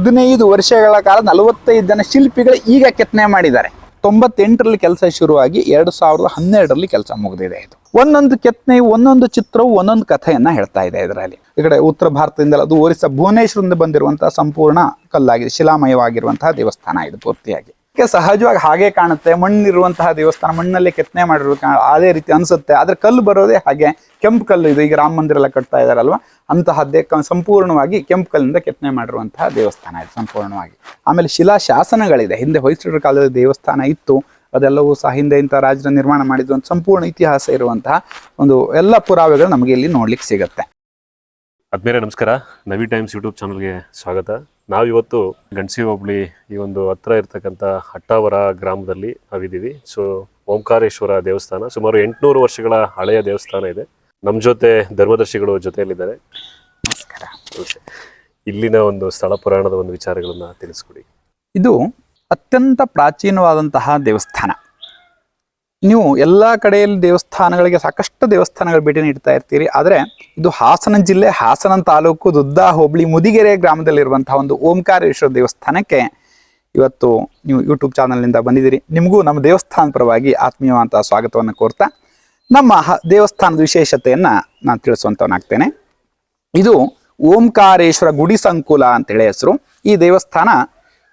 15 ವರ್ಷಗಳ ಕಾಲ 45 ಜನ ಶಿಲ್ಪಿಗಳು ಈಗ ಕೆತ್ತನೆ ಮಾಡಿದ್ದಾರೆ. 98ರಲ್ಲಿ ಕೆಲಸ ಶುರುವಾಗಿ 2012ರಲ್ಲಿ ಕೆಲಸ ಮುಗಿದಿದೆ. ಇದು ಒಂದೊಂದು ಕೆತ್ತನೆ, ಒಂದೊಂದು ಚಿತ್ರವು ಒಂದೊಂದು ಕಥೆಯನ್ನ ಹೇಳ್ತಾ ಇದೆ. ಇದರಲ್ಲಿ ಈ ಕಡೆ ಉತ್ತರ ಭಾರತದಿಂದ ಅದು ಒರಿಸ್ಸಾ ಭುವನೇಶ್ವರದಿಂದ ಬಂದಿರುವಂತಹ ಸಂಪೂರ್ಣ ಕಲ್ಲಾಗಿದೆ, ಶಿಲಾಮಯವಾಗಿರುವಂತಹ ದೇವಸ್ಥಾನ ಇದು ಪೂರ್ತಿಯಾಗಿ. ಸಹಜವಾಗಿ ಹಾಗೆ ಕಾಣುತ್ತೆ, ಮಣ್ಣಿರುವಂತಹ ದೇವಸ್ಥಾನ, ಮಣ್ಣಲ್ಲಿ ಕೆತ್ತನೆ ಮಾಡಿರೋ ಅದೇ ರೀತಿ ಅನ್ಸುತ್ತೆ. ಆದ್ರೆ ಕಲ್ಲು ಬರೋದೇ ಹಾಗೆ ಕೆಂಪು ಕಲ್ಲು. ಇದು ಈಗ ರಾಮ ಮಂದಿರ ಎಲ್ಲ ಕಟ್ತಾ ಇದಾರಲ್ವಾ, ಅಂತಹದ್ದೇ ಸಂಪೂರ್ಣವಾಗಿ ಕೆಂಪು ಕಲ್ಲಿಂದ ಕೆತ್ತನೆ ಮಾಡಿರುವಂತಹ ದೇವಸ್ಥಾನ ಇದು ಸಂಪೂರ್ಣವಾಗಿ. ಆಮೇಲೆ ಶಿಲಾ ಶಾಸನಗಳಿದೆ. ಹಿಂದೆ ಹೊಯ್ಸಳರ ಕಾಲದ ದೇವಸ್ಥಾನ ಇತ್ತು, ಅದೆಲ್ಲವೂ ಸಹ ಹಿಂದೆ ಇಂಥ ರಾಜರ ನಿರ್ಮಾಣ ಮಾಡಿದ್ದು ಒಂದು ಸಂಪೂರ್ಣ ಇತಿಹಾಸ ಇರುವಂತಹ ಒಂದು ಎಲ್ಲ ಪುರಾವೆಗಳು ನಮಗೆ ಇಲ್ಲಿ ನೋಡ್ಲಿಕ್ಕೆ ಸಿಗುತ್ತೆ. ಆದ್ಮೇಲೆ ನಮಸ್ಕಾರ, ನವಿ ಟೈಮ್ಸ್ ಯೂಟ್ಯೂಬ್ ಚಾನಲ್ಗೆ ಸ್ವಾಗತ. ನಾವಿವತ್ತು ಗಣಸಿ ಹೋಬಳಿ ಈ ಒಂದು ಹತ್ರ ಇರ್ತಕ್ಕಂಥ ಹಟ್ಟಾವರ ಗ್ರಾಮದಲ್ಲಿ ನಾವಿದ್ದೀವಿ. ಸೊ ಓಂಕಾರೇಶ್ವರ ದೇವಸ್ಥಾನ ಸುಮಾರು 800 ವರ್ಷಗಳ ಹಳೆಯ ದೇವಸ್ಥಾನ ಇದೆ. ನಮ್ಮ ಜೊತೆ ಧರ್ಮದರ್ಶಿಗಳು ಜೊತೆಯಲ್ಲಿದ್ದಾರೆ. ನಮಸ್ಕಾರ. ಇಲ್ಲಿನ ಒಂದು ಸ್ಥಳ ಪುರಾಣದ ಒಂದು ವಿಚಾರಗಳನ್ನ ತಿಳಿಸ್ಕೊಡಿ. ಇದು ಅತ್ಯಂತ ಪ್ರಾಚೀನವಾದಂತಹ ದೇವಸ್ಥಾನ. ನೀವು ಎಲ್ಲ ಕಡೆಯಲ್ಲಿ ದೇವಸ್ಥಾನಗಳಿಗೆ ಸಾಕಷ್ಟು ದೇವಸ್ಥಾನಗಳು ಭೇಟಿ ನೀಡ್ತಾ ಇರ್ತೀರಿ. ಆದರೆ ಇದು ಹಾಸನ ಜಿಲ್ಲೆ, ಹಾಸನ ತಾಲೂಕು, ದುದ್ದಾ ಹೋಬಳಿ, ಮುದಿಗೆರೆ ಗ್ರಾಮದಲ್ಲಿರುವಂತಹ ಒಂದು ಓಂಕಾರೇಶ್ವರ ದೇವಸ್ಥಾನಕ್ಕೆ ಇವತ್ತು ನೀವು ಯೂಟ್ಯೂಬ್ ಚಾನಲ್ನಿಂದ ಬಂದಿದ್ದೀರಿ. ನಿಮಗೂ ನಮ್ಮ ದೇವಸ್ಥಾನ ಪರವಾಗಿ ಆತ್ಮೀಯವಾದಂತಹ ಸ್ವಾಗತವನ್ನು ಕೋರ್ತಾ ನಮ್ಮ ದೇವಸ್ಥಾನದ ವಿಶೇಷತೆಯನ್ನು ನಾನು ತಿಳಿಸುವಂತವನಾಗ್ತೇನೆ. ಇದು ಓಂಕಾರೇಶ್ವರ ಗುಡಿ ಸಂಕುಲ ಅಂತೇಳಿ ಹೆಸರು. ಈ ದೇವಸ್ಥಾನ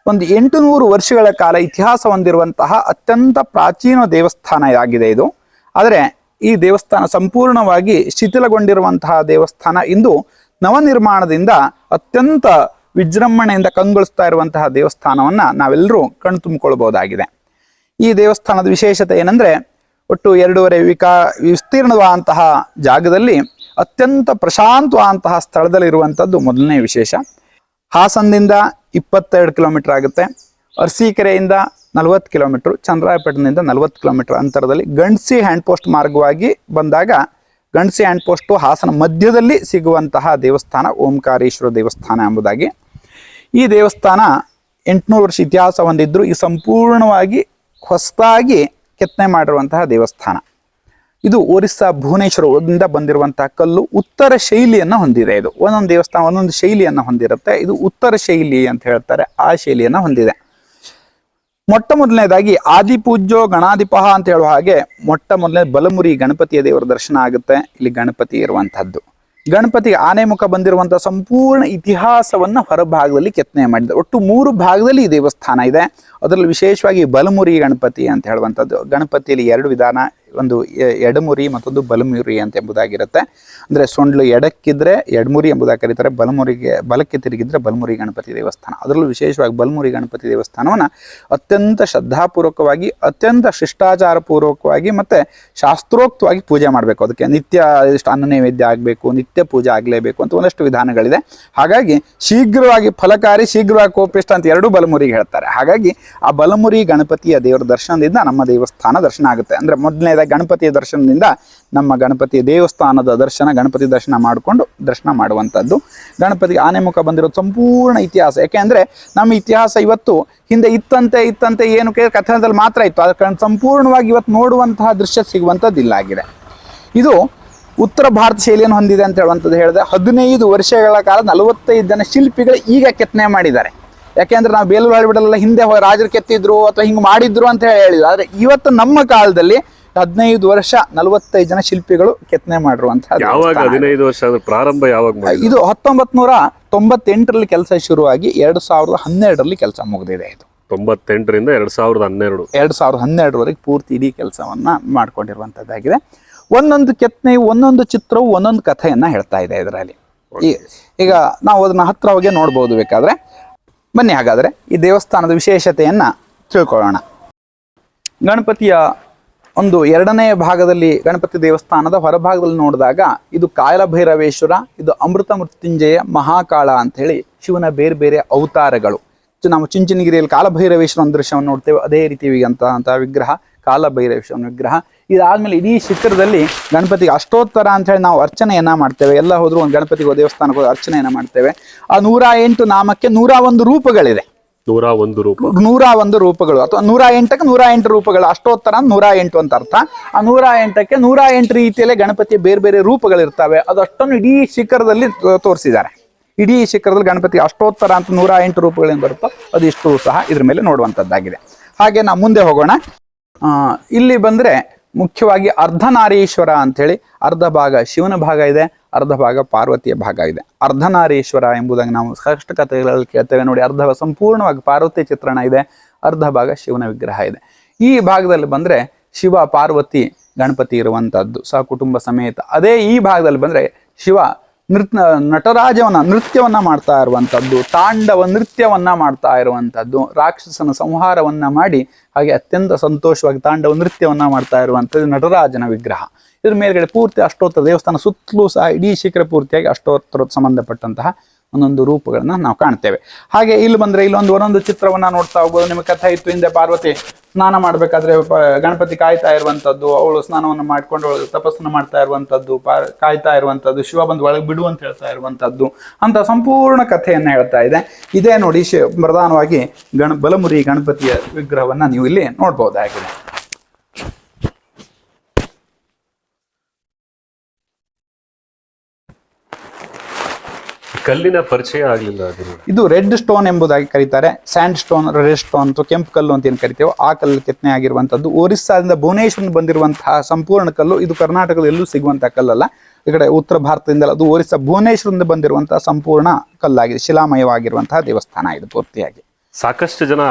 ಒಂದು 800 ವರ್ಷಗಳ ಕಾಲ ಇತಿಹಾಸ ಹೊಂದಿರುವಂತಹ ಅತ್ಯಂತ ಪ್ರಾಚೀನ ದೇವಸ್ಥಾನ ಆಗಿದೆ ಇದು. ಆದರೆ ಈ ದೇವಸ್ಥಾನ ಸಂಪೂರ್ಣವಾಗಿ ಶಿಥಿಲಗೊಂಡಿರುವಂತಹ ದೇವಸ್ಥಾನ. ಇಂದು ನವನಿರ್ಮಾಣದಿಂದ ಅತ್ಯಂತ ವಿಜೃಂಭಣೆಯಿಂದ ಕಂಗೊಳಿಸ್ತಾ ಇರುವಂತಹ ದೇವಸ್ಥಾನವನ್ನು ನಾವೆಲ್ಲರೂ ಕಣ್ಣು ತುಂಬಿಕೊಳ್ಬಹುದಾಗಿದೆ. ಈ ದೇವಸ್ಥಾನದ ವಿಶೇಷತೆ ಏನಂದ್ರೆ, ಒಟ್ಟು 2.5 ವಿಸ್ತೀರ್ಣವಾದಂತಹ ಜಾಗದಲ್ಲಿ ಅತ್ಯಂತ ಪ್ರಶಾಂತವಾದಂತಹ ಸ್ಥಳದಲ್ಲಿ ಇರುವಂಥದ್ದು ಮೊದಲನೇ ವಿಶೇಷ. ಹಾಸನದಿಂದ 22 ಕಿಲೋಮೀಟರ್ ಆಗುತ್ತೆ. ಅರಸೀಕೆರೆಯಿಂದ 40 ಕಿಲೋಮೀಟರ್, ಚಂದ್ರಾಯಪಟ್ಟಣದಿಂದ 40 ಕಿಲೋಮೀಟರ್ ಅಂತರದಲ್ಲಿ ಗಂಡ್ಸಿ ಹ್ಯಾಂಡ್ ಪೋಸ್ಟ್ ಮಾರ್ಗವಾಗಿ ಬಂದಾಗ ಗಂಡ್ಸಿ ಹ್ಯಾಂಡ್ ಪೋಸ್ಟು ಹಾಸನ ಮಧ್ಯದಲ್ಲಿ ಸಿಗುವಂತಹ ದೇವಸ್ಥಾನ ಓಂಕಾರೇಶ್ವರ ದೇವಸ್ಥಾನ ಎಂಬುದಾಗಿ. ಈ ದೇವಸ್ಥಾನ 800 ವರ್ಷ ಇತಿಹಾಸ ಹೊಂದಿದ್ರು. ಈ ಸಂಪೂರ್ಣವಾಗಿ ಹೊಸದಾಗಿ ಕೆತ್ತನೆ ಮಾಡಿರುವಂತಹ ದೇವಸ್ಥಾನ. ಇದು ಒರಿಸ್ಸಾ ಭುವನೇಶ್ವರದಿಂದ ಬಂದಿರುವಂತಹ ಕಲ್ಲು. ಉತ್ತರ ಶೈಲಿಯನ್ನು ಹೊಂದಿದೆ. ಇದು ಒಂದೊಂದು ದೇವಸ್ಥಾನ ಒಂದೊಂದು ಶೈಲಿಯನ್ನು ಹೊಂದಿರುತ್ತೆ. ಇದು ಉತ್ತರ ಶೈಲಿ ಅಂತ ಹೇಳ್ತಾರೆ, ಆ ಶೈಲಿಯನ್ನು ಹೊಂದಿದೆ. ಮೊಟ್ಟ ಮೊದಲನೇದಾಗಿ ಆದಿಪೂಜ್ಯೋ ಗಣಾಧಿಪಃ ಅಂತ ಹೇಳುವ ಹಾಗೆ ಮೊಟ್ಟ ಮೊದಲನೇ ಬಲಮುರಿ ಗಣಪತಿಯ ದೇವರ ದರ್ಶನ ಆಗುತ್ತೆ. ಇಲ್ಲಿ ಗಣಪತಿ ಇರುವಂತಹದ್ದು. ಗಣಪತಿ ಆನೆ ಮುಖ ಬಂದಿರುವಂತಹ ಸಂಪೂರ್ಣ ಇತಿಹಾಸವನ್ನ ಹೊರಭಾಗದಲ್ಲಿ ಕೆತ್ತನೆ ಮಾಡಿದೆ. ಒಟ್ಟು 3 ಭಾಗದಲ್ಲಿ ಈ ದೇವಸ್ಥಾನ ಇದೆ. ಅದರಲ್ಲಿ ವಿಶೇಷವಾಗಿ ಬಲಮುರಿ ಗಣಪತಿ ಅಂತ ಹೇಳುವಂಥದ್ದು. ಗಣಪತಿಯಲ್ಲಿ 2 ವಿಧಾನ, ಒಂದು ಎಡಮುರಿ ಮತ್ತೊಂದು ಬಲಮುರಿ ಅಂತ ಎಂಬುದಾಗಿರುತ್ತೆ. ಅಂದರೆ ಸೊಂಡ್ಲು ಎಡಕ್ಕಿದ್ರೆ ಎಡಮುರಿ ಎಂಬುದಾಗಿ ಕರೀತಾರೆ, ಬಲಕ್ಕೆ ತಿರುಗಿದ್ರೆ ಬಲಮುರಿ ಗಣಪತಿ ದೇವಸ್ಥಾನ. ಅದರಲ್ಲೂ ವಿಶೇಷವಾಗಿ ಬಲಮುರಿ ಗಣಪತಿ ದೇವಸ್ಥಾನವನ್ನು ಅತ್ಯಂತ ಶ್ರದ್ಧಾಪೂರ್ವಕವಾಗಿ, ಅತ್ಯಂತ ಶಿಷ್ಟಾಚಾರ ಪೂರ್ವಕವಾಗಿ ಮತ್ತೆ ಶಾಸ್ತ್ರೋಕ್ತವಾಗಿ ಪೂಜೆ ಮಾಡಬೇಕು. ಅದಕ್ಕೆ ನಿತ್ಯ ಅನ್ನ ನೈವೇದ್ಯ ಆಗಬೇಕು, ನಿತ್ಯ ಪೂಜೆ ಆಗಲೇಬೇಕು ಅಂತ ಒಂದಷ್ಟು ವಿಧಾನಗಳಿದೆ. ಹಾಗಾಗಿ ಶೀಘ್ರವಾಗಿ ಫಲಕಾರಿ, ಶೀಘ್ರವಾಗಿ ಕೋಪಿಷ್ಟ ಅಂತ 2 ಬಲಮುರಿಗೆ ಹೇಳ್ತಾರೆ. ಹಾಗಾಗಿ ಆ ಬಲಮುರಿ ಗಣಪತಿಯ ದೇವರ ದರ್ಶನದಿಂದ ನಮ್ಮ ದೇವಸ್ಥಾನ ದರ್ಶನ ಆಗುತ್ತೆ. ಅಂದ್ರೆ ಮೊದಲನೇದಾಗಿ ಗಣಪತಿಯ ದರ್ಶನದಿಂದ ನಮ್ಮ ಗಣಪತಿಯ ದೇವಸ್ಥಾನದ ದರ್ಶನ, ಗಣಪತಿ ದರ್ಶನ ಮಾಡಿಕೊಂಡು ದರ್ಶನ ಮಾಡುವಂಥದ್ದು. ಗಣಪತಿಗೆ ಆನೆ ಮುಖ ಬಂದಿರೋದು ಸಂಪೂರ್ಣ ಇತಿಹಾಸ. ಯಾಕೆಂದ್ರೆ ನಮ್ಮ ಇತಿಹಾಸ ಇವತ್ತು ಹಿಂದೆ ಇತ್ತಂತೆ ಏನು ಕಥನದಲ್ಲಿ ಮಾತ್ರ ಇತ್ತು. ಅದಕ್ಕೆ ಸಂಪೂರ್ಣವಾಗಿ ಇವತ್ತು ನೋಡುವಂತಹ ದೃಶ್ಯ ಸಿಗುವಂಥದ್ದು ಇಲ್ಲ ಆಗಿದೆ. ಇದು ಉತ್ತರ ಭಾರತ ಶೈಲಿಯನ್ನು ಹೊಂದಿದೆ ಅಂತ ಹೇಳುವಂಥದ್ದು ಹೇಳಿದೆ. 15 ವರ್ಷಗಳ ಕಾಲ 45 ಜನ ಶಿಲ್ಪಿಗಳು ಈಗ ಕೆತ್ತನೆ ಮಾಡಿದ್ದಾರೆ. ಯಾಕೆಂದ್ರೆ ನಾವು ಬೇಲೂರು ಹಳೆಬೀಡಲ್ಲೆಲ್ಲ ಹಿಂದೆ ರಾಜರು ಕೆತ್ತಿದ್ರು ಅಥವಾ ಹಿಂಗೆ ಮಾಡಿದ್ರು ಅಂತ ಹೇಳಿದ್ರು. ಆದರೆ ಇವತ್ತು ನಮ್ಮ ಕಾಲದಲ್ಲಿ 15 ವರ್ಷ 45 ಜನ ಶಿಲ್ಪಿಗಳು ಕೆತ್ತನೆ ಮಾಡಿರುವಂತಹ. ಯಾವಾಗ 15 ವರ್ಷ ಪ್ರಾರಂಭ ಯಾವಾಗ? ಇದು 1998ರಲ್ಲಿ ಕೆಲಸ ಶುರುವಾಗಿ 2012ರಲ್ಲಿ ಕೆಲಸ ಮುಗಿದಿದೆ. ಇದು 98ರಿಂದ 2012ವರೆಗೆ ಪೂರ್ತಿ ಇಡೀ ಕೆಲಸವನ್ನ ಮಾಡ್ಕೊಂಡಿರುವಂತದ್ದಾಗಿದೆ. ಒಂದೊಂದು ಕೆತ್ತನೆ, ಒಂದೊಂದು ಚಿತ್ರವು ಒಂದೊಂದು ಕಥೆಯನ್ನ ಹೇಳ್ತಾ ಇದೆ ಇದರಲ್ಲಿ. ಈಗ ನಾವು ಅದನ್ನ ಹತ್ರ ಹೋಗಿ ನೋಡ್ಬೋದು ಬೇಕಾದ್ರೆ. ಬನ್ನಿ ಹಾಗಾದ್ರೆ ಈ ದೇವಸ್ಥಾನದ ವಿಶೇಷತೆಯನ್ನ ತಿಳ್ಕೊಳ್ಳೋಣ. ಗಣಪತಿಯ ಒಂದು 2ನೇ ಭಾಗದಲ್ಲಿ ಗಣಪತಿ ದೇವಸ್ಥಾನದ ಹೊರಭಾಗದಲ್ಲಿ ನೋಡಿದಾಗ ಇದು ಕಾಲಭೈರವೇಶ್ವರ, ಇದು ಅಮೃತ ಮೃತ್ಯುಂಜಯ, ಮಹಾಕಾಳ ಅಂತ ಹೇಳಿ ಶಿವನ ಬೇರೆ ಬೇರೆ ಅವತಾರಗಳು. ನಾವು ಚುಂಚನಗಿರಿಯಲ್ಲಿ ಕಾಲಭೈರವೇಶ್ವರ ದೃಶ್ಯವನ್ನು ನೋಡ್ತೇವೆ. ಅದೇ ರೀತಿ ಅಂತ ವಿಗ್ರಹ ಕಾಲಭೈರವೇಶ್ವರನ ವಿಗ್ರಹ. ಇದಾದ್ಮೇಲೆ ಇಡೀ ಶಿಖರದಲ್ಲಿ ಗಣಪತಿಗೆ ಅಷ್ಟೋತ್ತರ ಅಂತ ಹೇಳಿ ನಾವು ಅರ್ಚನೆಯನ್ನ ಮಾಡ್ತೇವೆ. ಎಲ್ಲ ಹೋದ್ರು ಒಂದು ಗಣಪತಿಗೆ ದೇವಸ್ಥಾನಕ್ಕೆ ಹೋಗಿ ಅರ್ಚನೆಯನ್ನ ಮಾಡ್ತೇವೆ. ಆ 108 ನಾಮಕ್ಕೆ 101 ರೂಪಗಳಿದೆ. 101 ರೂಪಗಳು ಅಥವಾ 108ಕ್ಕೆ 108 ರೂಪಗಳು. ಅಷ್ಟೋತ್ತರ 108 ಅಂತ ಅರ್ಥ. ಆ 108ಕ್ಕೆ 108 ರೀತಿಯಲ್ಲೇ ಗಣಪತಿಯ ಬೇರೆ ಬೇರೆ ರೂಪಗಳಿರ್ತವೆ. ಅದಷ್ಟನ್ನು ಇಡೀ ಶಿಖರದಲ್ಲಿ ತೋರಿಸಿದ್ದಾರೆ. ಇಡೀ ಶಿಖರದಲ್ಲಿ ಗಣಪತಿ ಅಷ್ಟೋತ್ತರ ಅಂತ 108 ರೂಪಗಳೇನು ಬರುತ್ತೋ ಅದು ಇಷ್ಟು ಸಹ ಇದ್ರ ಮೇಲೆ ನೋಡುವಂಥದ್ದಾಗಿದೆ. ಹಾಗೆ ನಾವು ಮುಂದೆ ಹೋಗೋಣ. ಇಲ್ಲಿ ಬಂದರೆ ಮುಖ್ಯವಾಗಿ ಅರ್ಧನಾರೀಶ್ವರ ಅಂಥೇಳಿ ಅರ್ಧ ಭಾಗ ಶಿವನ ಭಾಗ ಇದೆ, ಅರ್ಧ ಭಾಗ ಪಾರ್ವತಿಯ ಭಾಗ ಇದೆ. ಅರ್ಧನಾರೀಶ್ವರ ಎಂಬುದಾಗಿ ನಾವು ಸಾಕಷ್ಟು ಕಥೆಗಳಲ್ಲಿ ಕೇಳ್ತೇವೆ ನೋಡಿ. ಅರ್ಧ ಸಂಪೂರ್ಣವಾಗಿ ಪಾರ್ವತಿ ಚಿತ್ರಣ ಇದೆ, ಅರ್ಧ ಭಾಗ ಶಿವನ ವಿಗ್ರಹ ಇದೆ. ಈ ಭಾಗದಲ್ಲಿ ಬಂದರೆ ಶಿವ ಪಾರ್ವತಿ ಗಣಪತಿ ಇರುವಂಥದ್ದು ಸಹ ಕುಟುಂಬ ಸಮೇತ. ಅದೇ ಈ ಭಾಗದಲ್ಲಿ ಬಂದರೆ ಶಿವ ನೃತ್ಯವನ್ನ ಮಾಡ್ತಾ ಇರುವಂಥದ್ದು, ತಾಂಡವ ನೃತ್ಯವನ್ನ ಮಾಡ್ತಾ ಇರುವಂಥದ್ದು, ರಾಕ್ಷಸನ ಸಂಹಾರವನ್ನ ಮಾಡಿ ಹಾಗೆ ಅತ್ಯಂತ ಸಂತೋಷವಾಗಿ ತಾಂಡವ ನೃತ್ಯವನ್ನ ಮಾಡ್ತಾ ಇರುವಂಥದ್ದು ನಟರಾಜನ ವಿಗ್ರಹ. ಇದ್ರ ಮೇಲ್ಗಡೆ ಪೂರ್ತಿ ಅಷ್ಟೋತ್ತರ ದೇವಸ್ಥಾನ ಸುತ್ತಲೂ ಸಹ ಇಡೀ ಶಿಖರ ಪೂರ್ತಿಯಾಗಿ ಅಷ್ಟೋತ್ತರ ಸಂಬಂಧಪಟ್ಟಂತಹ ಒಂದೊಂದು ರೂಪಗಳನ್ನ ನಾವು ಕಾಣ್ತೇವೆ. ಹಾಗೆ ಇಲ್ಲಿ ಬಂದ್ರೆ ಒಂದೊಂದು ಚಿತ್ರವನ್ನ ನೋಡ್ತಾ ಹೋಗ್ಬೋದು. ನಿಮಗೆ ಕಥೆ ಇತ್ತು, ಹಿಂದೆ ಪಾರ್ವತಿ ಸ್ನಾನ ಮಾಡ್ಬೇಕಾದ್ರೆ ಗಣಪತಿ ಕಾಯ್ತಾ ಇರುವಂತದ್ದು, ಅವಳು ಸ್ನಾನವನ್ನು ಮಾಡ್ಕೊಂಡು ತಪಸ್ಸನ್ನು ಮಾಡ್ತಾ ಇರುವಂತದ್ದು, ಕಾಯ್ತಾ ಇರುವಂತದ್ದು, ಶಿವ ಬಂದು ಒಳಗೆ ಬಿಡು ಅಂತ ಹೇಳ್ತಾ ಇರುವಂತದ್ದು ಅಂತ ಸಂಪೂರ್ಣ ಕಥೆಯನ್ನ ಹೇಳ್ತಾ ಇದೆ. ಇದೇ ನೋಡಿ ಪ್ರಧಾನವಾಗಿ ಬಲಮುರಿ ಗಣಪತಿಯ ವಿಗ್ರಹವನ್ನ ನೀವು ಇಲ್ಲಿ ನೋಡ್ಬಹುದಾಗಿದೆ. ಕಲ್ಲಿನ ಪರಿಚಯ ಆಗಲಿಲ್ಲ. ಇದು ರೆಡ್ ಸ್ಟೋನ್ ಎಂಬುದಾಗಿ ಕರೀತಾರೆ. ಸ್ಯಾಂಡ್ ಸ್ಟೋನ್, ರೆಡ್ ಸ್ಟೋನ್ ಅಥವಾ ಕೆಂಪು ಕಲ್ಲು ಅಂತ ಏನು ಕರಿತೇವೆ ಆ ಕಲ್ಲು ಕೆತ್ತನೆ ಆಗಿರುವಂಥದ್ದು. ಒರಿಸ್ಸಾದಿಂದ ಭುವನೇಶ್ವರ ಬಂದಿರುವಂತಹ ಸಂಪೂರ್ಣ ಕಲ್ಲು. ಇದು ಕರ್ನಾಟಕದ ಎಲ್ಲೂ ಸಿಗುವಂತಹ ಕಲ್ಲಲ್ಲ, ಈ ಕಡೆ ಉತ್ತರ ಭಾರತದಿಂದ ಅದು ಒರಿಸ್ಸಾ ಭುವನೇಶ್ವರದಿಂದ ಬಂದಿರುವಂತಹ ಸಂಪೂರ್ಣ ಕಲ್ಲಾಗಿದೆ. ಶಿಲಾಮಯವಾಗಿರುವಂತಹ ದೇವಸ್ಥಾನ ಇದು ಪೂರ್ತಿಯಾಗಿ. ಸಾಕಷ್ಟು ಜನ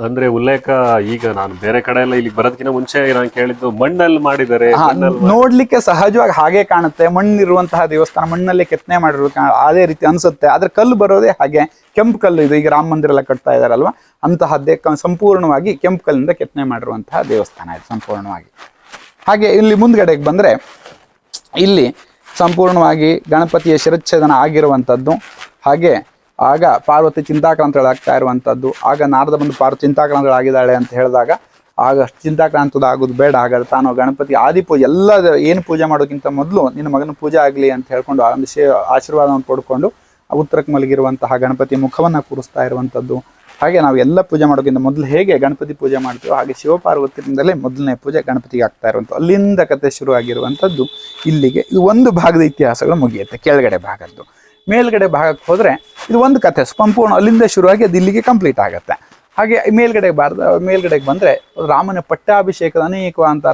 ಅಂದ್ರೆ ಉಲ್ಲೇಖ, ಈಗ ನಾನು ಬೇರೆ ಕಡೆ ಎಲ್ಲ ಇಲ್ಲಿ ಬರೋದಕ್ಕಿಂತ ಮುಂಚೆ ನಾನು ಕೇಳಿದ್ದು ಮಣ್ಣಲ್ಲಿ ಮಾಡಿದ್ದಾರೆ. ನೋಡ್ಲಿಕ್ಕೆ ಸಹಜವಾಗಿ ಹಾಗೆ ಕಾಣುತ್ತೆ, ಮಣ್ಣಿರುವಂತಹ ದೇವಸ್ಥಾನ, ಮಣ್ಣಲ್ಲಿ ಕೆತ್ತನೆ ಮಾಡಿರೋ ಅದೇ ರೀತಿ ಅನ್ಸುತ್ತೆ. ಆದ್ರೆ ಕಲ್ಲು ಬರೋದೇ ಹಾಗೆ ಕೆಂಪು ಕಲ್ಲು. ಇದು ಈಗ ರಾಮ ಮಂದಿರ ಎಲ್ಲ ಕಟ್ತಾ ಇದಾರಲ್ವಾ, ಅಂತಹದ್ದೇ ಸಂಪೂರ್ಣವಾಗಿ ಕೆಂಪು ಕಲ್ಲಿಂದ ಕೆತ್ತನೆ ಮಾಡಿರುವಂತಹ ದೇವಸ್ಥಾನ ಇದು ಸಂಪೂರ್ಣವಾಗಿ. ಹಾಗೆ ಇಲ್ಲಿ ಮುಂದ್ಗಡೆಗೆ ಬಂದ್ರೆ ಇಲ್ಲಿ ಸಂಪೂರ್ಣವಾಗಿ ಗಣಪತಿಯ ಶಿರಚ್ಛೇದನ ಆಗಿರುವಂಥದ್ದು. ಹಾಗೆ ಆಗ ಪಾರ್ವತಿ ಚಿಂತಾಕ್ರಾಂತಳಾಗ್ತಾ ಇರುವಂಥದ್ದು. ಆಗ ನಾರದ ಬಂದು ಪಾರ್ವತಿ ಚಿಂತಾಕ್ರಾಂತಳಾಗಿದ್ದಾಳೆ ಅಂತ ಹೇಳಿದಾಗ ಆಗ ಚಿಂತಾಕ್ರಾಂತದ ಆಗೋದು ಬೇಡ, ಹಾಗಾದ್ರೆ ತಾನು ಗಣಪತಿ ಆದಿಪೂಜೆ ಎಲ್ಲ ಏನು ಪೂಜೆ ಮಾಡೋಕ್ಕಿಂತ ಮೊದಲು ನಿನ್ನ ಮಗನ ಪೂಜೆ ಆಗಲಿ ಅಂತ ಹೇಳ್ಕೊಂಡು ಒಂದು ಆಶೀರ್ವಾದವನ್ನು ಪಡ್ಕೊಂಡು ಉತ್ತರಕ್ಕೆ ಮಲಗಿರುವಂತಹ ಗಣಪತಿ ಮುಖವನ್ನು ಕೂರಿಸ್ತಾ ಇರುವಂಥದ್ದು. ಹಾಗೆ ನಾವು ಎಲ್ಲ ಪೂಜೆ ಮಾಡೋಕ್ಕಿಂತ ಮೊದಲು ಹೇಗೆ ಗಣಪತಿ ಪೂಜೆ ಮಾಡ್ತೀವೋ ಹಾಗೆ ಶಿವಪಾರ್ವತಿಯಿಂದಲೇ ಮೊದಲನೇ ಪೂಜೆ ಗಣಪತಿಗೆ ಆಗ್ತಾ ಇರುವಂಥದ್ದು. ಅಲ್ಲಿಂದ ಕತೆ ಶುರು ಆಗಿರುವಂಥದ್ದು ಇಲ್ಲಿಗೆ. ಇದು ಒಂದು ಭಾಗದ ಇತಿಹಾಸಗಳು ಮುಗಿಯುತ್ತೆ. ಕೆಳಗಡೆ ಭಾಗದ್ದು. ಮೇಲ್ಗಡೆ ಭಾಗಕ್ಕೆ ಹೋದರೆ ಇದು ಒಂದು ಕಥೆ ಸಂಪೂರ್ಣ ಅಲ್ಲಿಂದ ಶುರುವಾಗಿ ಅದು ಇಲ್ಲಿಗೆ ಕಂಪ್ಲೀಟ್ ಆಗುತ್ತೆ. ಹಾಗೆ ಮೇಲ್ಗಡೆಗೆ ಬಂದರೆ ರಾಮನ ಪಟ್ಟಾಭಿಷೇಕದ ಅನೇಕವಾದಂಥ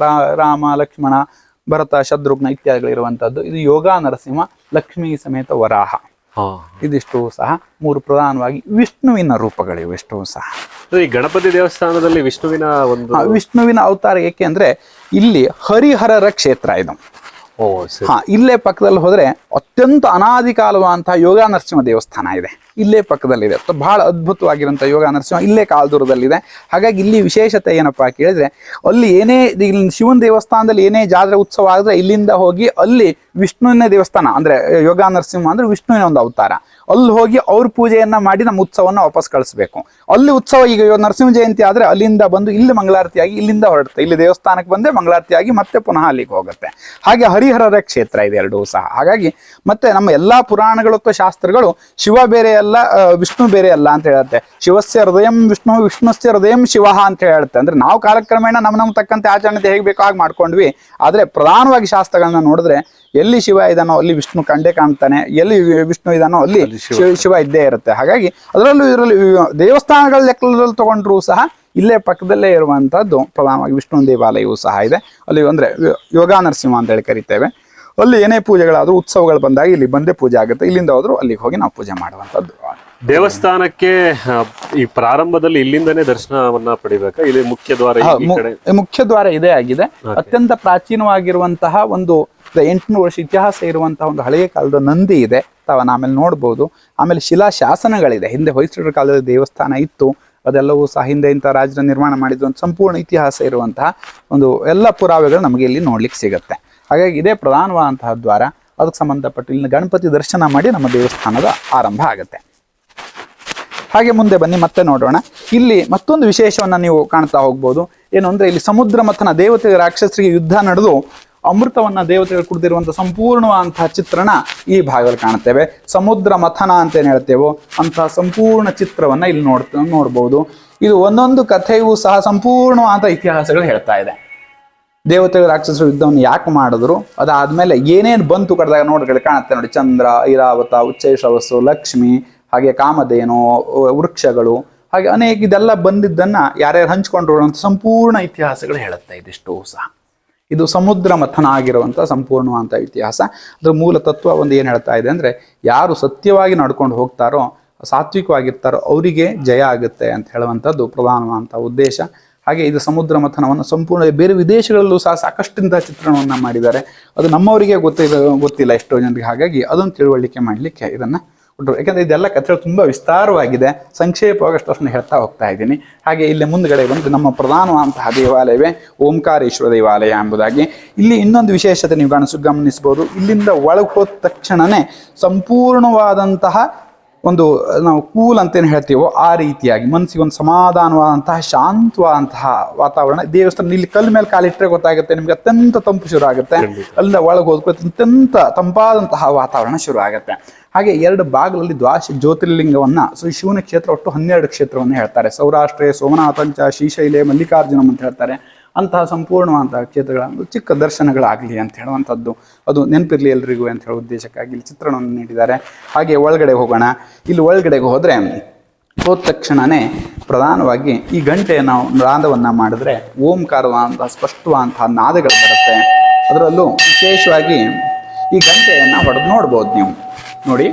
ರಾಮ, ಲಕ್ಷ್ಮಣ, ಭರತ, ಶತ್ರುಘ್ನ ಇತ್ಯಾದಿಗಳಿರುವಂಥದ್ದು. ಇದು ಯೋಗ ನರಸಿಂಹ, ಲಕ್ಷ್ಮೀ ಸಮೇತ ವರಾಹ. ಇದಿಷ್ಟು ಸಹ ಮೂರು ಪ್ರಧಾನವಾಗಿ ವಿಷ್ಣುವಿನ ರೂಪಗಳಿವೆ. ಇಷ್ಟು ಸಹ ಈ ಗಣಪತಿ ದೇವಸ್ಥಾನದಲ್ಲಿ ವಿಷ್ಣುವಿನ ಅವತಾರ. ಏಕೆ ಅಂದ್ರೆ ಇಲ್ಲಿ ಹರಿಹರರ ಕ್ಷೇತ್ರ ಇದು. ಇಲ್ಲೇ ಪಕ್ಕದಲ್ಲಿ ಹೋದ್ರೆ ಅತ್ಯಂತ ಅನಾದಿ ಕಾಲವಾದಂತಹ ಯೋಗ ನರಸಿಂಹ ದೇವಸ್ಥಾನ ಇದೆ. ಇಲ್ಲೇ ಪಕ್ಕದಲ್ಲಿದೆ. ಬಹಳ ಅದ್ಭುತವಾಗಿರುವಂತಹ ಯೋಗ ನರಸಿಂಹ ಇಲ್ಲೇ ಕಾಲ್ದೂರದಲ್ಲಿದೆ. ಹಾಗಾಗಿ ಇಲ್ಲಿ ವಿಶೇಷತೆ ಏನಪ್ಪಾ ಕೇಳಿದ್ರೆ, ಅಲ್ಲಿ ಏನೇ ಶಿವನ ದೇವಸ್ಥಾನದಲ್ಲಿ ಏನೇ ಜಾತ್ರೆ ಉತ್ಸವ ಆದ್ರೆ ಇಲ್ಲಿಂದ ಹೋಗಿ ಅಲ್ಲಿ ವಿಷ್ಣುವಿನ ದೇವಸ್ಥಾನ ಅಂದ್ರೆ ಯೋಗ ನರಸಿಂಹ ಅಂದ್ರೆ ವಿಷ್ಣುವಿನ ಒಂದು ಅವತಾರ, ಅಲ್ಲಿ ಹೋಗಿ ಅವ್ರ ಪೂಜೆಯನ್ನ ಮಾಡಿ ನಮ್ಮ ಉತ್ಸವನ್ನ ವಾಪಸ್ ಕಳಿಸ್ಬೇಕು. ಅಲ್ಲಿ ಉತ್ಸವ ಈಗ ನರಸಿಂಹ ಜಯಂತಿ ಆದ್ರೆ ಅಲ್ಲಿಂದ ಬಂದು ಇಲ್ಲಿ ಮಂಗಳಾರತಿಯಾಗಿ ಇಲ್ಲಿಂದ ಹೊರಡುತ್ತೆ, ಇಲ್ಲಿ ದೇವಸ್ಥಾನಕ್ಕೆ ಬಂದೇ ಮಂಗಳಾರತಿಯಾಗಿ ಮತ್ತೆ ಪುನಃ ಅಲ್ಲಿಗೆ ಹೋಗುತ್ತೆ. ಹಾಗೆ ಹರಿಹರರ ಕ್ಷೇತ್ರ ಇದೆ ಎರಡೂ ಸಹ. ಹಾಗಾಗಿ ಮತ್ತೆ ನಮ್ಮ ಎಲ್ಲಾ ಪುರಾಣಗಳು ಅಥವಾ ಶಾಸ್ತ್ರಗಳು ಶಿವ ಬೇರೆ ಅಲ್ಲ, ವಿಷ್ಣು ಬೇರೆ ಅಲ್ಲ ಅಂತ ಹೇಳುತ್ತೆ. ಶಿವಸ್ಯ ಹೃದಯಂ ವಿಷ್ಣು, ವಿಷ್ಣುಸ್ಯ ಹೃದಯಂ ಶಿವ ಅಂತ ಹೇಳುತ್ತೆ. ಅಂದ್ರೆ ನಾವು ಕಾಲಕ್ರಮೇಣ ನಮ್ಮ ತಕ್ಕಂತೆ ಆಚರಣೆ ಹೇಗೆ ಬೇಕೋ ಹಾಗೆ ಮಾಡ್ಕೊಂಡ್ವಿ. ಆದ್ರೆ ಪ್ರಧಾನವಾಗಿ ಶಾಸ್ತ್ರಗಳನ್ನ ನೋಡಿದ್ರೆ ಎಲ್ಲಿ ಶಿವ ಇದಾನೋ ಅಲ್ಲಿ ವಿಷ್ಣು ಕಂಡೇ ಕಾಣ್ತಾನೆ, ಎಲ್ಲಿ ವಿಷ್ಣು ಇದಾನೋ ಅಲ್ಲಿ ಶಿವ ಇದ್ದೇ ಇರುತ್ತೆ. ಹಾಗಾಗಿ ಇದರಲ್ಲಿ ದೇವಸ್ಥಾನಗಳ ಲೆಕ್ಕದಲ್ಲಿ ತಗೊಂಡ್ರು ಸಹ ಇಲ್ಲೇ ಪಕ್ಕದಲ್ಲೇ ಇರುವಂತಹದ್ದು ಪ್ರಧಾನವಾಗಿ ವಿಷ್ಣು ದೇವಾಲಯವೂ ಸಹ ಇದೆ. ಅಲ್ಲಿ ಅಂದ್ರೆ ಯೋಗ ನರಸಿಂಹ ಅಂತ ಹೇಳಿ ಕರಿತೇವೆ. ಅಲ್ಲಿ ಏನೇ ಪೂಜೆಗಳಾದ್ರೂ ಉತ್ಸವಗಳು ಬಂದಾಗ ಇಲ್ಲಿ ಬಂದೇ ಪೂಜೆ ಆಗುತ್ತೆ. ಇಲ್ಲಿಂದ ಹೋದ್ರು ಅಲ್ಲಿಗೆ ಹೋಗಿ ನಾವು ಪೂಜೆ ಮಾಡುವಂಥದ್ದು. ದೇವಸ್ಥಾನಕ್ಕೆ ಈ ಪ್ರಾರಂಭದಲ್ಲಿ ಇಲ್ಲಿಂದನೇ ದರ್ಶನವನ್ನ ಪಡಿಬೇಕಾ? ಇಲ್ಲಿ ಮುಖ್ಯ ದ್ವಾರ, ಮುಖ್ಯ ದ್ವಾರ ಇದೇ ಆಗಿದೆ. ಅತ್ಯಂತ ಪ್ರಾಚೀನವಾಗಿರುವಂತಹ ಒಂದು 800 ವರ್ಷ ಇತಿಹಾಸ ಇರುವಂತಹ ಒಂದು ಹಳೆಯ ಕಾಲದ ನಂದಿ ಇದೆ, ತಾವನ್ನ ಆಮೇಲೆ ನೋಡ್ಬೋದು. ಆಮೇಲೆ ಶಿಲಾ ಶಾಸನಗಳಿದೆ. ಹಿಂದೆ ಹೊಯ್ಸಳರ ಕಾಲದ ದೇವಸ್ಥಾನ ಇತ್ತು, ಅದೆಲ್ಲವೂ ಸಹ ಹಿಂದೆ ಇಂಥ ರಾಜರ ನಿರ್ಮಾಣ ಮಾಡಿದ್ದು ಒಂದು ಸಂಪೂರ್ಣ ಇತಿಹಾಸ ಇರುವಂತಹ ಒಂದು ಎಲ್ಲ ಪುರಾವೆಗಳು ನಮಗೆ ಇಲ್ಲಿ ನೋಡ್ಲಿಕ್ಕೆ ಸಿಗುತ್ತೆ. ಹಾಗಾಗಿ ಇದೇ ಪ್ರಧಾನವಾದಂತಹ ದ್ವಾರ. ಅದಕ್ಕೆ ಸಂಬಂಧಪಟ್ಟು ಇಲ್ಲಿ ಗಣಪತಿ ದರ್ಶನ ಮಾಡಿ ನಮ್ಮ ದೇವಸ್ಥಾನದ ಆರಂಭ ಆಗುತ್ತೆ. ಹಾಗೆ ಮುಂದೆ ಬನ್ನಿ ಮತ್ತೆ ನೋಡೋಣ. ಇಲ್ಲಿ ಮತ್ತೊಂದು ವಿಶೇಷವನ್ನ ನೀವು ಕಾಣ್ತಾ ಹೋಗ್ಬೋದು. ಏನು ಅಂದ್ರೆ ಇಲ್ಲಿ ಸಮುದ್ರ ಮಥನ, ದೇವತೆ ರಾಕ್ಷಸರಿಗೆ ಯುದ್ಧ ನಡೆದು ಅಮೃತವನ್ನ ದೇವತೆಗಳು ಕುಡಿದಿರುವಂತಹ ಸಂಪೂರ್ಣವಾದಂತಹ ಚಿತ್ರಣ ಈ ಭಾಗದಲ್ಲಿ ಕಾಣುತ್ತೇವೆ. ಸಮುದ್ರ ಮಥನ ಅಂತ ಏನ್ ಹೇಳ್ತೇವೋ ಅಂತಹ ಸಂಪೂರ್ಣ ಚಿತ್ರವನ್ನ ಇಲ್ಲಿ ನೋಡ್ಬೋದು. ಇದು ಒಂದೊಂದು ಕಥೆಯೂ ಸಹ ಸಂಪೂರ್ಣವಾದ ಇತಿಹಾಸಗಳು ಹೇಳ್ತಾ ಇದೆ. ದೇವತೆಗಳು ರಾಕ್ಷಸರು ಯುದ್ಧವನ್ನು ಯಾಕೆ ಮಾಡಿದ್ರು, ಅದಾದ್ಮೇಲೆ ಏನೇನು ಬಂತು ಕರೆದಾಗ ನೋಡ್ಗಳು ಕಾಣುತ್ತೆ ನೋಡಿ. ಚಂದ್ರ, ಐರಾವತ, ಉಚ್ಚೈಶ್ರವಸ್ಸು, ಲಕ್ಷ್ಮಿ, ಹಾಗೆ ಕಾಮಧೇನು, ವೃಕ್ಷಗಳು, ಹಾಗೆ ಅನೇಕ ಇದೆಲ್ಲ ಬಂದಿದ್ದನ್ನ ಯಾರ್ಯಾರು ಹಂಚ್ಕೊಂಡ್ರು ಅಂತ ಸಂಪೂರ್ಣ ಇತಿಹಾಸಗಳು ಹೇಳುತ್ತೆ. ಇದಿಷ್ಟು ಸಹ ಇದು ಸಮುದ್ರ ಮಥನ ಆಗಿರುವಂಥ ಸಂಪೂರ್ಣವಾದಂಥ ಇತಿಹಾಸ. ಅದ್ರ ಮೂಲ ತತ್ವ ಒಂದು ಏನು ಹೇಳ್ತಾ ಇದೆ ಅಂದರೆ, ಯಾರು ಸತ್ಯವಾಗಿ ನಡ್ಕೊಂಡು ಹೋಗ್ತಾರೋ, ಸಾತ್ವಿಕವಾಗಿರ್ತಾರೋ ಅವರಿಗೆ ಜಯ ಆಗುತ್ತೆ ಅಂತ ಹೇಳುವಂಥದ್ದು ಪ್ರಧಾನವಾದಂಥ ಉದ್ದೇಶ. ಹಾಗೆ ಇದು ಸಮುದ್ರ ಮಥನವನ್ನು ಸಂಪೂರ್ಣ ಬೇರೆ ವಿದೇಶಗಳಲ್ಲೂ ಸಹ ಸಾಕಷ್ಟಿಂದ ಚಿತ್ರಣವನ್ನು ಮಾಡಿದ್ದಾರೆ. ಅದು ನಮ್ಮವರಿಗೆ ಗೊತ್ತಿಲ್ಲ ಎಷ್ಟೋ ಜನರಿಗೆ. ಹಾಗಾಗಿ ಅದನ್ನು ತಿಳುವಳಿಕೆ ಮಾಡಲಿಕ್ಕೆ ಇದನ್ನು ಕೊಟ್ಟರು. ಯಾಕಂದರೆ ಇದೆಲ್ಲ ಕಥೆಗಳು ತುಂಬ ವಿಸ್ತಾರವಾಗಿದೆ, ಸಂಕ್ಷೇಪವಾಗಿ ಅಷ್ಟನ್ನು ಹೇಳ್ತಾ ಹೋಗ್ತಾ ಇದ್ದೀನಿ. ಹಾಗೆ ಇಲ್ಲಿ ಮುಂದ್ಗಡೆ ಬಂದು ನಮ್ಮ ಪ್ರಧಾನವಾದಂತಹ ದೇವಾಲಯವೇ ಓಂಕಾರೇಶ್ವರ ದೇವಾಲಯ ಎಂಬುದಾಗಿ. ಇಲ್ಲಿ ಇನ್ನೊಂದು ವಿಶೇಷತೆ ನೀವು ಗಮನಿಸ್ಬೋದು. ಇಲ್ಲಿಂದ ಒಳಗೆ ಹೋದ ತಕ್ಷಣವೇ ಸಂಪೂರ್ಣವಾದಂತಹ ಒಂದು ನಾವು ಕೂಲ್ ಅಂತೇನು ಹೇಳ್ತೀವೋ ಆ ರೀತಿಯಾಗಿ ಮನಸ್ಸಿಗೆ ಒಂದು ಸಮಾಧಾನವಾದಂತಹ ಶಾಂತವಾದಂತಹ ವಾತಾವರಣ. ದೇವಸ್ಥಾನ ಇಲ್ಲಿ ಕಲ್ಲು ಮೇಲೆ ಕಾಲಿಟ್ಟರೆ ಗೊತ್ತಾಗುತ್ತೆ ನಿಮ್ಗೆ, ಅತ್ಯಂತ ತಂಪು ಶುರು ಆಗುತ್ತೆ. ಅಲ್ಲಿಂದ ಒಳಗೆ ಹೋದ್ಕೊ ಅತ್ಯಂತ ತಂಪಾದಂತಹ ವಾತಾವರಣ ಶುರು ಆಗುತ್ತೆ. ಹಾಗೆ ಎರಡು ಭಾಗದಲ್ಲಿ ಜ್ಯೋತಿರ್ಲಿಂಗವನ್ನು, ಶಿವನ ಕ್ಷೇತ್ರ ಒಟ್ಟು 12 ಕ್ಷೇತ್ರವನ್ನು ಹೇಳ್ತಾರೆ. ಸೌರಾಷ್ಟ್ರೇ ಸೋಮನಾಥಂಚ ಶ್ರೀಶೈಲೆ ಮಲ್ಲಿಕಾರ್ಜುನಂ ಅಂತ ಹೇಳ್ತಾರೆ. ಅಂತಹ ಸಂಪೂರ್ಣವಾದಂತಹ ಕ್ಷೇತ್ರಗಳನ್ನು ಚಿಕ್ಕ ದರ್ಶನಗಳಾಗಲಿ ಅಂತ ಹೇಳುವಂಥದ್ದು, ಅದು ನೆನಪಿರಲಿ ಎಲ್ರಿಗೂ ಅಂತ ಹೇಳೋ ಉದ್ದೇಶಕ್ಕಾಗಿ ಇಲ್ಲಿ ಚಿತ್ರಣವನ್ನು ನೀಡಿದ್ದಾರೆ. ಹಾಗೆ ಒಳಗಡೆ ಹೋಗೋಣ. ಇಲ್ಲಿ ಒಳಗಡೆಗೆ ಹೋದ ತಕ್ಷಣವೇ ಪ್ರಧಾನವಾಗಿ ಈ ಗಂಟೆಯ ನಾವು ನಾದವನ್ನು ಮಾಡಿದ್ರೆ ಓಂಕಾರವಾದಂತಹ ಸ್ಪಷ್ಟವಾದಂತಹ ನಾದಗಳು ಬರುತ್ತೆ. ಅದರಲ್ಲೂ ವಿಶೇಷವಾಗಿ ಈ ಗಂಟೆಯನ್ನು ಹೊಡೆದು ನೋಡ್ಬೋದು ನೀವು. ನೋಡಿ,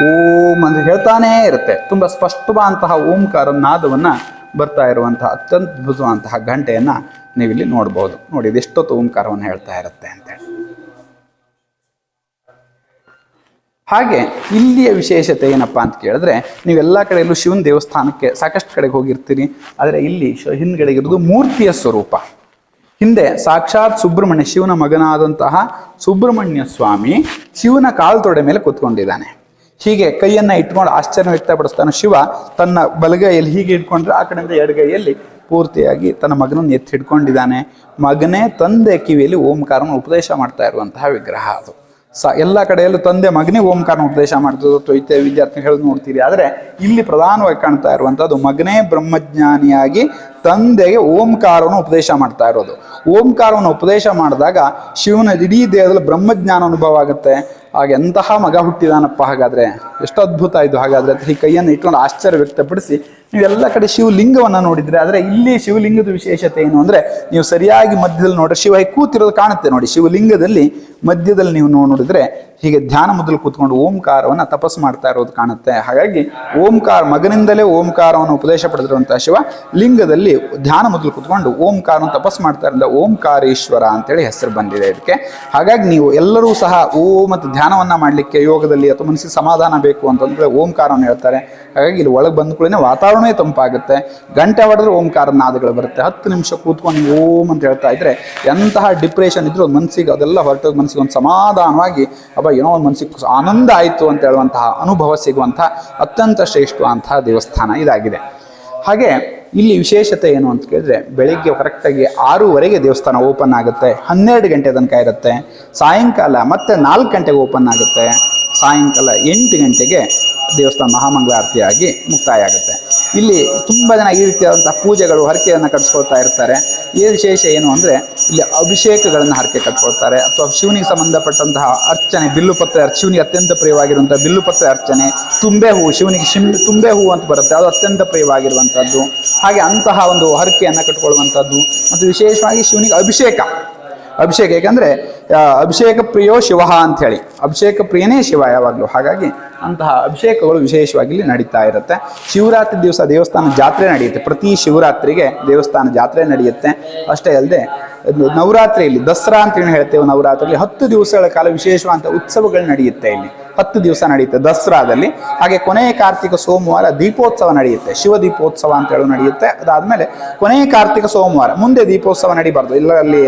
ಓಂ ಅಂತ ಹೇಳ್ತಾನೇ ಇರುತ್ತೆ. ತುಂಬ ಸ್ಪಷ್ಟವಾದಂತಹ ಓಂಕಾರ ನಾದವನ್ನು ಬರ್ತಾ ಇರುವಂತಹ ಅತ್ಯದ್ಭುತವಾದಂತಹ ಗಂಟೆಯನ್ನು ನೀವಿಲ್ಲಿ ನೋಡ್ಬೋದು. ನೋಡಿ, ಇದೆಷ್ಟೊತ್ತು ಓಂಕಾರವನ್ನು ಹೇಳ್ತಾ ಇರುತ್ತೆ ಅಂತೇಳಿ. ಹಾಗೆ ಇಲ್ಲಿಯ ವಿಶೇಷತೆ ಏನಪ್ಪಾ ಅಂತ ಕೇಳಿದ್ರೆ, ನೀವೆಲ್ಲ ಕಡೆಯಲ್ಲೂ ಶಿವನ ದೇವಸ್ಥಾನಕ್ಕೆ ಸಾಕಷ್ಟು ಕಡೆಗೆ ಹೋಗಿರ್ತೀರಿ. ಆದರೆ ಇಲ್ಲಿ ಹಿಂದ್ಗಡೆ ಇರೋದು ಮೂರ್ತಿಯ ಸ್ವರೂಪ. ಹಿಂದೆ ಸಾಕ್ಷಾತ್ ಸುಬ್ರಹ್ಮಣ್ಯ, ಶಿವನ ಮಗನಾದಂತಹ ಸುಬ್ರಹ್ಮಣ್ಯ ಸ್ವಾಮಿ ಶಿವನ ಕಾಲು ತೊಡೆ ಮೇಲೆ ಕೂತ್ಕೊಂಡಿದ್ದಾನೆ. ಹೀಗೆ ಕೈಯನ್ನು ಇಟ್ಕೊಂಡು ಆಶ್ಚರ್ಯ ವ್ಯಕ್ತಪಡಿಸ್ತಾನೆ. ಶಿವ ತನ್ನ ಬಲಗೈಯಲ್ಲಿ ಹೀಗೆ ಇಟ್ಕೊಂಡ್ರೆ ಆ ಕಡೆಯಿಂದ ಎಡಗೈಯಲ್ಲಿ ಪೂರ್ತಿಯಾಗಿ ತನ್ನ ಮಗನನ್ನು ಎತ್ತಿ ಹಿಡ್ಕೊಂಡಿದ್ದಾನೆ. ಮಗನೇ ತಂದೆ ಕಿವಿಯಲ್ಲಿ ಓಂಕಾರವನ್ನು ಉಪದೇಶ ಮಾಡ್ತಾ ಇರುವಂತಹ ವಿಗ್ರಹ ಅದು. ಎಲ್ಲ ಕಡೆಯಲ್ಲೂ ತಂದೆ ಮಗನಿಗೆ ಓಂಕಾರನ ಉಪದೇಶ ಮಾಡ್ತದೆ, ತ್ವೈತ ವಿದ್ಯಾರ್ಥಿ ಹೇಳೋದು ನೋಡ್ತೀರಿ. ಆದರೆ ಇಲ್ಲಿ ಪ್ರಧಾನವಾಗಿ ಕಾಣ್ತಾ ಇರುವಂಥದ್ದು ಮಗನೇ ಬ್ರಹ್ಮಜ್ಞಾನಿಯಾಗಿ ತಂದೆಗೆ ಓಂಕಾರವನ್ನು ಉಪದೇಶ ಮಾಡ್ತಾ ಇರೋದು. ಓಂಕಾರವನ್ನು ಉಪದೇಶ ಮಾಡಿದಾಗ ಶಿವನ ಇಡೀ ದೇಹದಲ್ಲಿ ಬ್ರಹ್ಮಜ್ಞಾನ ಅನುಭವ ಆಗುತ್ತೆ. ಹಾಗೆ ಎಂತಹ ಮಗ ಹುಟ್ಟಿದಾನಪ್ಪ, ಹಾಗಾದರೆ ಎಷ್ಟು ಅದ್ಭುತ ಇದು. ಹಾಗಾದರೆ ಈ ಕೈಯನ್ನು ಇಟ್ಕೊಂಡು ಆಶ್ಚರ್ಯ ವ್ಯಕ್ತಪಡಿಸಿ ನೀವೆಲ್ಲ ಕಡೆ ಶಿವಲಿಂಗವನ್ನು ನೋಡಿದ್ರೆ, ಆದರೆ ಇಲ್ಲಿ ಶಿವಲಿಂಗದ ವಿಶೇಷತೆ ಏನು ಅಂದರೆ, ನೀವು ಸರಿಯಾಗಿ ಮಧ್ಯದಲ್ಲಿ ನೋಡ್ರೆ ಶಿವ ಕೂತಿರೋದು ಕಾಣುತ್ತೆ ನೋಡಿ. ಶಿವಲಿಂಗದಲ್ಲಿ ಮಧ್ಯದಲ್ಲಿ ನೀವು ನೋಡಿದ್ರೆ ಹೀಗೆ ಧ್ಯಾನ ಮೊದಲು ಕೂತ್ಕೊಂಡು ಓಂಕಾರವನ್ನು ತಪಸ್ಸು ಮಾಡ್ತಾ ಇರೋದು ಕಾಣುತ್ತೆ. ಹಾಗಾಗಿ ಓಂಕಾರ ಮಗನಿಂದಲೇ ಓಂಕಾರವನ್ನು ಉಪದೇಶ ಪಡೆದಿರುವಂತಹ ಶಿವ ಲಿಂಗದಲ್ಲಿ ಧ್ಯಾನ ಮೊದಲು ಕೂತ್ಕೊಂಡು ಓಂಕಾರವನ್ನು ತಪಸ್ಸು ಮಾಡ್ತಾ ಇರೋದ್ರಿಂದ ಓಂಕಾರೇಶ್ವರ ಅಂತೇಳಿ ಹೆಸರು ಬಂದಿದೆ ಇದಕ್ಕೆ. ಹಾಗಾಗಿ ನೀವು ಎಲ್ಲರೂ ಸಹ ಮತ್ತು ಧ್ಯಾನವನ್ನು ಮಾಡಲಿಕ್ಕೆ ಯೋಗದಲ್ಲಿ ಅಥವಾ ಮನಸ್ಸಿಗೆ ಸಮಾಧಾನ ಬೇಕು ಅಂತಂದ್ರೆ ಓಂಕಾರವನ್ನು ಹೇಳ್ತಾರೆ. ಹಾಗಾಗಿ ಇಲ್ಲಿ ಒಳಗೆ ಬಂದ ಕೂಡಲೇ ವಾತಾವರಣವೇ ತಂಪಾಗುತ್ತೆ. ಗಂಟೆ ಹೊಡೆದ್ರೆ ಓಂಕಾರ ನಾದಗಳು ಬರುತ್ತೆ. 10 ನಿಮಿಷ ಕೂತ್ಕೊಂಡು ಓಂ ಅಂತ ಹೇಳ್ತಾ ಇದ್ರೆ ಎಂತಹ ಡಿಪ್ರೆಷನ್ ಇದ್ರೂ ಮನಸ್ಸಿಗೆ ಅದೆಲ್ಲ ಹೊರಟೋಗಿ ಮನಸ್ಸಿಗೆ ಒಂದು ಸಮಾಧಾನವಾಗಿ ಏನೋ ಒಂದು ಮನಸ್ಸಿಗೆ ಆನಂದ ಆಯಿತು ಅಂತ ಹೇಳುವಂತಹ ಅನುಭವ ಸಿಗುವಂತಹ ಅತ್ಯಂತ ಶ್ರೇಷ್ಠವಂತಹ ದೇವಸ್ಥಾನ ಇದಾಗಿದೆ. ಹಾಗೆ ಇಲ್ಲಿ ವಿಶೇಷತೆ ಏನು ಅಂತ ಕೇಳಿದ್ರೆ, ಬೆಳಿಗ್ಗೆ ಕರೆಕ್ಟಾಗಿ 6:00ವರೆಗೆ ದೇವಸ್ಥಾನ ಓಪನ್ ಆಗುತ್ತೆ. 12 ಗಂಟೆ ತನಕ ಇರುತ್ತೆ. ಸಾಯಂಕಾಲ ಮತ್ತೆ 4 ಗಂಟೆಗೆ ಓಪನ್ ಆಗುತ್ತೆ. ಸಾಯಂಕಾಲ 8 ಗಂಟೆಗೆ ದೇವಸ್ಥಾನ ಮಹಾಮಂಗಳಾರತಿಯಾಗಿ ಮುಕ್ತಾಯ ಆಗುತ್ತೆ. ಇಲ್ಲಿ ತುಂಬ ಜನ ಈ ರೀತಿಯಾದಂಥ ಪೂಜೆಗಳು ಹರಕೆಯನ್ನು ಕಟ್ಸ್ಕೊಳ್ತಾ ಇರ್ತಾರೆ. ಈ ವಿಶೇಷ ಏನು ಅಂದರೆ, ಇಲ್ಲಿ ಅಭಿಷೇಕಗಳನ್ನು ಹರಕೆ ಕಟ್ಕೊಳ್ತಾರೆ ಅಥವಾ ಶಿವನಿಗೆ ಸಂಬಂಧಪಟ್ಟಂತಹ ಅರ್ಚನೆ, ಬಿಲ್ಲುಪತ್ರೆ, ಶಿವನಿಗೆ ಅತ್ಯಂತ ಪ್ರಿಯವಾಗಿರುವಂಥ ಬಿಲ್ಲುಪತ್ರೆ ಅರ್ಚನೆ, ತುಂಬೆ ಹೂವು, ಶಿವನಿಗೆ ತುಂಬೆ ಹೂವು ಅಂತ ಬರುತ್ತೆ, ಅದು ಅತ್ಯಂತ ಪ್ರಿಯವಾಗಿರುವಂಥದ್ದು. ಹಾಗೆ ಅಂತಹ ಒಂದು ಹರಕೆಯನ್ನು ಕಟ್ಕೊಳ್ಳುವಂಥದ್ದು. ಮತ್ತು ವಿಶೇಷವಾಗಿ ಶಿವನಿಗೆ ಅಭಿಷೇಕ, ಏಕೆಂದರೆ ಅಭಿಷೇಕ ಪ್ರಿಯೋ ಶಿವ ಅಂಥೇಳಿ, ಅಭಿಷೇಕ ಪ್ರಿಯನೇ ಶಿವ ಯಾವಾಗಲೂ. ಹಾಗಾಗಿ ಅಂತಹ ಅಭಿಷೇಕಗಳು ವಿಶೇಷವಾಗಿ ಇಲ್ಲಿ ನಡೀತಾ ಇರುತ್ತೆ. ಶಿವರಾತ್ರಿ ದಿವಸ ದೇವಸ್ಥಾನ ಜಾತ್ರೆ ನಡೆಯುತ್ತೆ. ಪ್ರತಿ ಶಿವರಾತ್ರಿಗೆ ದೇವಸ್ಥಾನ ಜಾತ್ರೆ ನಡೆಯುತ್ತೆ. ಅಷ್ಟೇ ಅಲ್ಲದೆ ನವರಾತ್ರಿಯಲ್ಲಿ ದಸರಾ ಅಂತೇಳಿ ಹೇಳ್ತೇವೆ, ನವರಾತ್ರಿಯಲ್ಲಿ 10 ದಿವಸಗಳ ಕಾಲ ವಿಶೇಷವಾದಂಥ ಉತ್ಸವಗಳು ನಡೆಯುತ್ತೆ. ಇಲ್ಲಿ 10 ದಿವಸ ನಡೆಯುತ್ತೆ ದಸರಾದಲ್ಲಿ. ಹಾಗೆ ಕೊನೆಯ ಕಾರ್ತಿಕ ಸೋಮವಾರ ದೀಪೋತ್ಸವ ನಡೆಯುತ್ತೆ, ಶಿವ ದೀಪೋತ್ಸವ ಅಂತ ಹೇಳಿ ನಡೆಯುತ್ತೆ. ಅದಾದಮೇಲೆ ಕೊನೆಯ ಕಾರ್ತಿಕ ಸೋಮವಾರ, ಮುಂದೆ ದೀಪೋತ್ಸವ ನಡೀಬಾರ್ದು, ಇಲ್ಲ ಅಲ್ಲಿ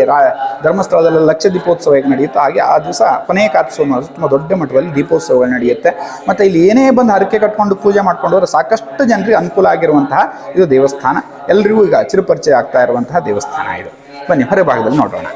ಧರ್ಮಸ್ಥಳದಲ್ಲಿ ಲಕ್ಷ ದೀಪೋತ್ಸವ ಹೇಗೆ ನಡೆಯುತ್ತೆ ಹಾಗೆ ಆ ದಿವಸ ಕೊನೆಯ ಕಾರ್ತಿಕ ಸೋಮವಾರ ತುಂಬ ದೊಡ್ಡ ಮಟ್ಟದಲ್ಲಿ ದೀಪೋತ್ಸವಗಳು ನಡೆಯುತ್ತೆ. ಮತ್ತು ಇಲ್ಲಿ ಏನೇ ಬಂದು ಹರಕೆ ಕಟ್ಕೊಂಡು ಪೂಜೆ ಮಾಡ್ಕೊಂಡು ಹೋದ್ರೆ ಸಾಕಷ್ಟು ಜನರಿಗೆ ಅನುಕೂಲ ಆಗಿರುವಂತಹ ಇದು ದೇವಸ್ಥಾನ. ಎಲ್ರಿಗೂ ಈಗ ಚಿರುಪರಿಚಯ ಆಗ್ತಾ ಇರುವಂತಹ ದೇವಸ್ಥಾನ ಇದು. ಬನ್ನಿ ಹೊರಭಾಗದಲ್ಲಿ ನೋಡೋಣ.